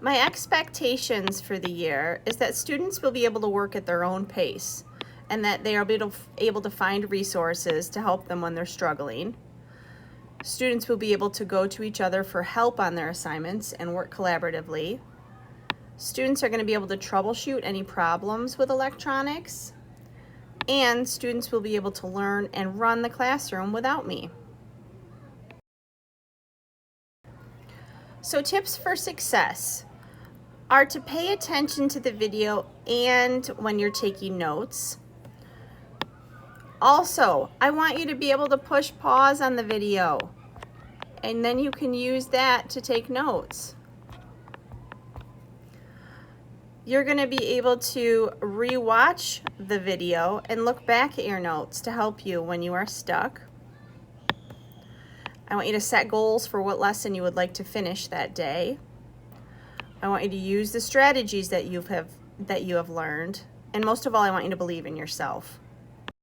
My expectations for the year is that students will be able to work at their own pace and that they are able to find resources to help them when they're struggling. Students will be able to go to each other for help on their assignments and work collaboratively. Students are going to be able to troubleshoot any problems with electronics. And students will be able to learn and run the classroom without me. So tips for success are to pay attention to the video and when you're taking notes. Also, I want you to be able to push pause on the video, and then you can use that to take notes. You're going to be able to re-watch the video and look back at your notes to help you when you are stuck. I want you to set goals for what lesson you would like to finish that day. I want you to use the strategies that you have learned. And most of all, I want you to believe in yourself.